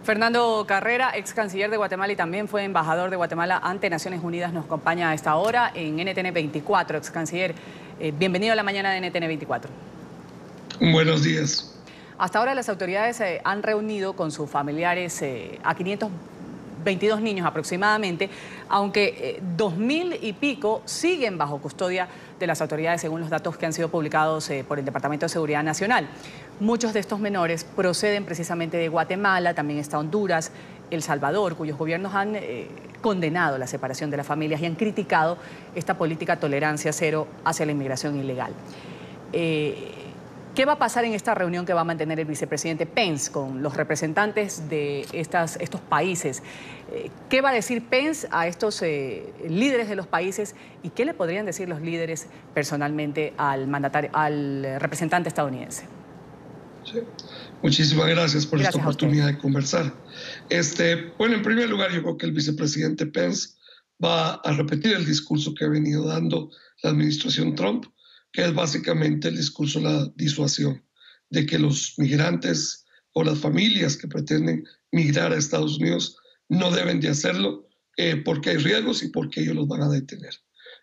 Fernando Carrera, ex canciller de Guatemala y también fue embajador de Guatemala ante Naciones Unidas, nos acompaña a esta hora en NTN 24. Ex canciller, bienvenido a la mañana de NTN 24. Buenos días. Hasta ahora las autoridades han reunido con sus familiares a 522 niños aproximadamente, aunque 2.000 y pico siguen bajo custodia de las autoridades según los datos que han sido publicados por el Departamento de Seguridad Nacional. Muchos de estos menores proceden precisamente de Guatemala, también está Honduras, El Salvador, cuyos gobiernos han condenado la separación de las familias y han criticado esta política tolerancia cero hacia la inmigración ilegal. ¿Qué va a pasar en esta reunión que va a mantener el vicepresidente Pence con los representantes de estos países? ¿Qué va a decir Pence a estos líderes de los países y qué le podrían decir los líderes personalmente al representante estadounidense? Sí. Muchísimas gracias por esta oportunidad de conversar. Bueno, en primer lugar, yo creo que el vicepresidente Pence va a repetir el discurso que ha venido dando la administración Trump, que es básicamente el discurso de la disuasión, de que los migrantes o las familias que pretenden migrar a Estados Unidos no deben de hacerlo porque hay riesgos y porque ellos los van a detener.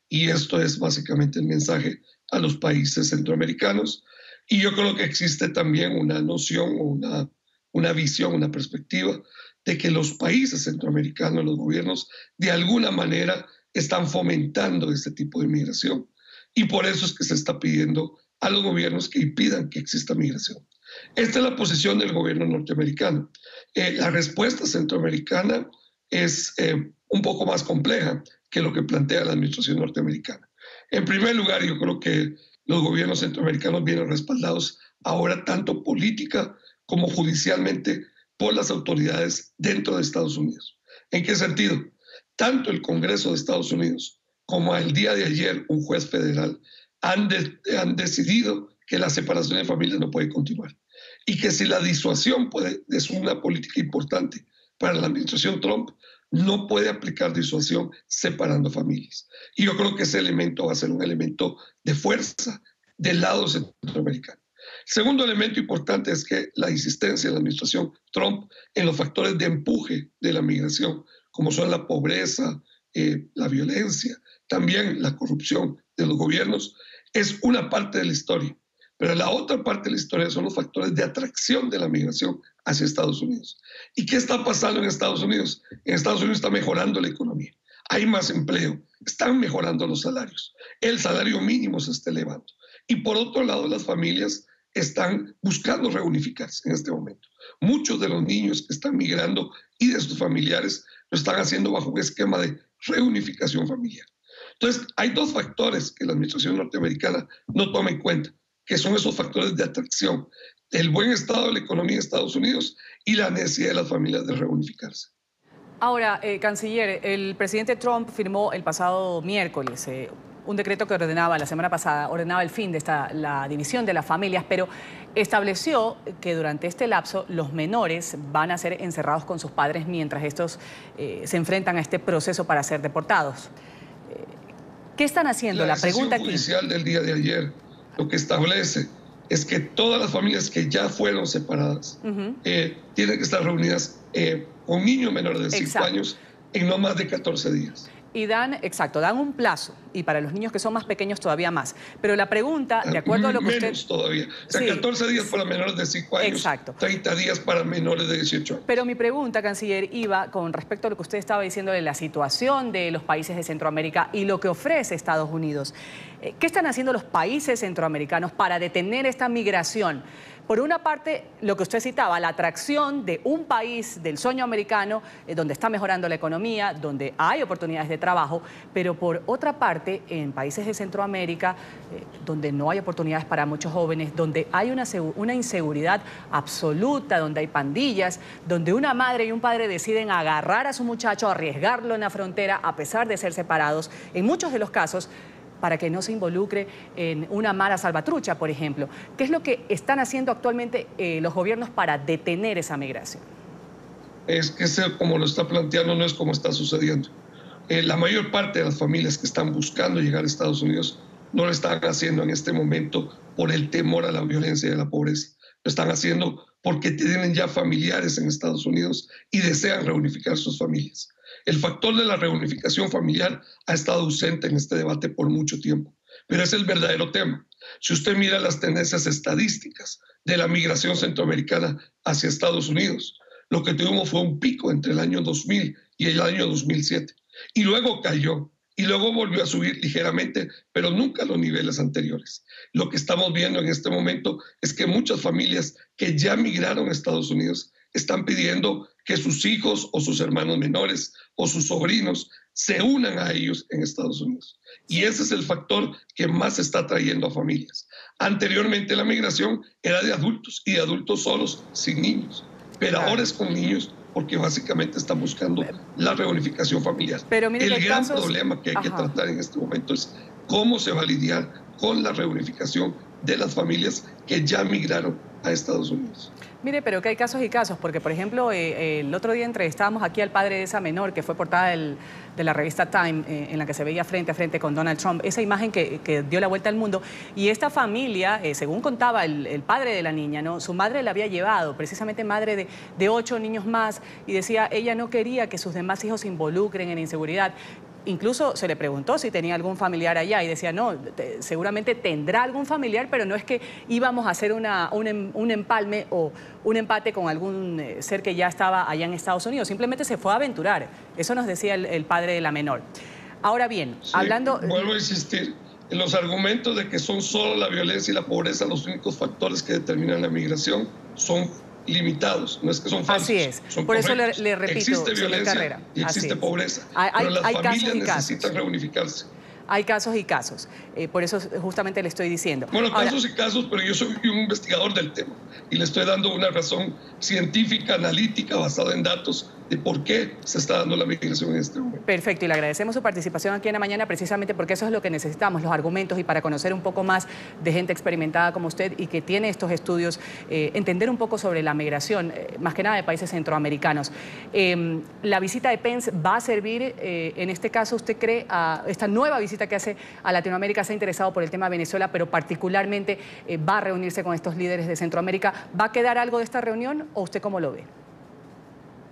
Y esto es básicamente el mensaje a los países centroamericanos. Y yo creo que existe también una noción o una visión, una perspectiva de que los países centroamericanos, los gobiernos, de alguna manera están fomentando este tipo de migración. Y por eso es que se está pidiendo a los gobiernos que impidan que exista migración. Esta es la posición del gobierno norteamericano. La respuesta centroamericana es un poco más compleja que lo que plantea la administración norteamericana. En primer lugar, yo creo que los gobiernos centroamericanos vienen respaldados ahora tanto política como judicialmente por las autoridades dentro de Estados Unidos. ¿En qué sentido? Tanto el Congreso de Estados Unidos como el día de ayer un juez federal han decidido que la separación de familias no puede continuar y que si la disuasión es una política importante para la administración Trump, no puede aplicar disuasión separando familias. Y yo creo que ese elemento va a ser un elemento de fuerza del lado centroamericano. El segundo elemento importante es que la insistencia de la administración Trump en los factores de empuje de la migración, como son la pobreza, la violencia, también la corrupción de los gobiernos, es una parte de la historia. Pero la otra parte de la historia son los factores de atracción de la migración hacia Estados Unidos. ¿Y qué está pasando en Estados Unidos? En Estados Unidos está mejorando la economía. Hay más empleo, están mejorando los salarios. El salario mínimo se está elevando. Y por otro lado, las familias están buscando reunificarse en este momento. Muchos de los niños que están migrando y de sus familiares lo están haciendo bajo un esquema de reunificación familiar. Entonces, hay dos factores que la administración norteamericana no toma en cuenta, que son esos factores de atracción, el buen estado de la economía de Estados Unidos y la necesidad de las familias de reunificarse. Ahora, canciller, el presidente Trump firmó el pasado miércoles un decreto que la semana pasada, ordenaba el fin de la división de las familias, pero estableció que durante este lapso los menores van a ser encerrados con sus padres mientras estos se enfrentan a este proceso para ser deportados. ¿Qué están haciendo? La pregunta aquí. La decisión judicial del día de ayer lo que establece es que todas las familias que ya fueron separadas tienen que estar reunidas con niños menores de 5 años en no más de 14 días. Y dan un plazo, y para los niños que son más pequeños todavía más. Pero la pregunta, de acuerdo a lo que usted... Menos todavía. O sea, sí. 14 días para menores de 5 años, exacto. 30 días para menores de 18 años. Pero mi pregunta, canciller, iba con respecto a lo que usted estaba diciendo de la situación de los países de Centroamérica y lo que ofrece Estados Unidos. ¿Qué están haciendo los países centroamericanos para detener esta migración? Por una parte, lo que usted citaba, la atracción de un país del sueño americano, donde está mejorando la economía, donde hay oportunidades de trabajo, pero por otra parte, en países de Centroamérica, donde no hay oportunidades para muchos jóvenes, donde hay una inseguridad absoluta, donde hay pandillas, donde una madre y un padre deciden agarrar a su muchacho, arriesgarlo en la frontera, a pesar de ser separados, en muchos de los casos, para que no se involucre en una mala salvatrucha, por ejemplo. ¿Qué es lo que están haciendo actualmente los gobiernos para detener esa migración? Es que como lo está planteando no es como está sucediendo. La mayor parte de las familias que están buscando llegar a Estados Unidos no lo están haciendo en este momento por el temor a la violencia y a la pobreza. Lo están haciendo porque tienen ya familiares en Estados Unidos y desean reunificar sus familias. El factor de la reunificación familiar ha estado ausente en este debate por mucho tiempo, pero es el verdadero tema. Si usted mira las tendencias estadísticas de la migración centroamericana hacia Estados Unidos, lo que tuvimos fue un pico entre el año 2000 y el año 2007, y luego cayó, y luego volvió a subir ligeramente, pero nunca a los niveles anteriores. Lo que estamos viendo en este momento es que muchas familias que ya migraron a Estados Unidos están pidiendo que sus hijos o sus hermanos menores o sus sobrinos se unan a ellos en Estados Unidos. Y ese es el factor que más está atrayendo a familias. Anteriormente la migración era de adultos y de adultos solos, sin niños. Pero ahora es con niños porque básicamente están buscando la reunificación familiar. Pero mire, el gran problema que hay que tratar en este momento es cómo se va a lidiar con la reunificación de las familias que ya migraron a Estados Unidos. Mire, pero que hay casos y casos, porque por ejemplo, el otro día entrevistábamos aquí al padre de esa menor que fue portada de la revista Time, en la que se veía frente a frente con Donald Trump, esa imagen que dio la vuelta al mundo, y esta familia, según contaba el padre de la niña, ¿no? Su madre la había llevado, precisamente madre de 8 niños más, y decía, ella no quería que sus demás hijos se involucren en inseguridad. Incluso se le preguntó si tenía algún familiar allá y decía, no, seguramente tendrá algún familiar, pero no es que íbamos a hacer un empalme o un empate con algún ser que ya estaba allá en Estados Unidos. Simplemente se fue a aventurar. Eso nos decía el padre de la menor. Ahora bien, sí, hablando... Vuelvo a insistir, en los argumentos de que son solo la violencia y la pobreza los únicos factores que determinan la migración son limitados, no es que son falsos. Así es, son por correctos. eso le repito, existe violencia Carrera. y existe pobreza, hay, pero las familias necesitan necesitan reunificarse. Hay casos y casos, por eso justamente le estoy diciendo. Bueno, ahora, casos y casos, pero yo soy un investigador del tema y le estoy dando una razón científica, analítica, basada en datos de por qué se está dando la migración en este momento. Perfecto, y le agradecemos su participación aquí en La Mañana precisamente porque eso es lo que necesitamos, los argumentos, y para conocer un poco más de gente experimentada como usted y que tiene estos estudios, entender un poco sobre la migración, más que nada de países centroamericanos. La visita de Pence va a servir, en este caso, ¿usted cree, a esta nueva visita que hace a Latinoamérica? Se ha interesado por el tema de Venezuela, pero particularmente va a reunirse con estos líderes de Centroamérica. ¿Va a quedar algo de esta reunión o usted cómo lo ve?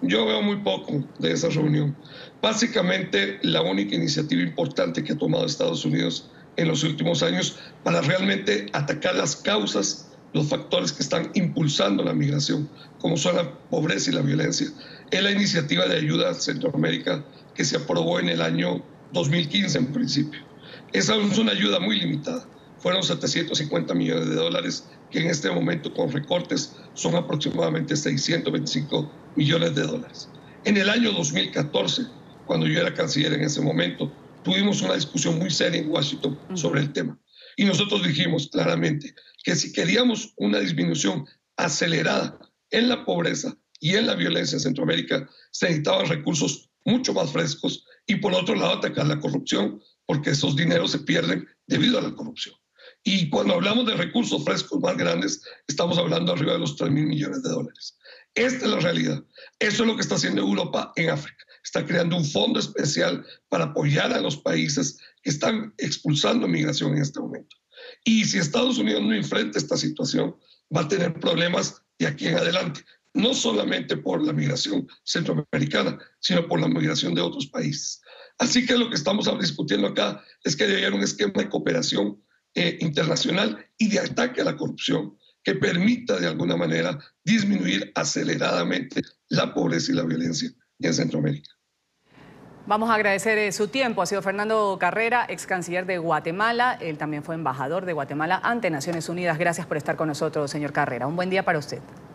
Yo veo muy poco de esa reunión. Básicamente, la única iniciativa importante que ha tomado Estados Unidos en los últimos años para realmente atacar las causas, los factores que están impulsando la migración, como son la pobreza y la violencia, es la iniciativa de ayuda a Centroamérica que se aprobó en el año 2015 en principio. Esa es una ayuda muy limitada. Fueron 750 millones de dólares, que en este momento con recortes son aproximadamente 625 millones de dólares. En el año 2014, cuando yo era canciller en ese momento, tuvimos una discusión muy seria en Washington sobre el tema. Y nosotros dijimos claramente que si queríamos una disminución acelerada en la pobreza y en la violencia en Centroamérica, se necesitaban recursos mucho más frescos y por otro lado atacar la corrupción, porque esos dineros se pierden debido a la corrupción. Y cuando hablamos de recursos frescos más grandes, estamos hablando arriba de los 3.000 millones de dólares. Esta es la realidad. Eso es lo que está haciendo Europa en África. Está creando un fondo especial para apoyar a los países que están expulsando migración en este momento. Y si Estados Unidos no enfrenta esta situación, va a tener problemas de aquí en adelante. No solamente por la migración centroamericana, sino por la migración de otros países. Así que lo que estamos discutiendo acá es que debe haber un esquema de cooperación internacional y de ataque a la corrupción que permita de alguna manera disminuir aceleradamente la pobreza y la violencia en Centroamérica. Vamos a agradecer su tiempo. Ha sido Fernando Carrera, ex canciller de Guatemala. Él también fue embajador de Guatemala ante Naciones Unidas. Gracias por estar con nosotros, señor Carrera. Un buen día para usted.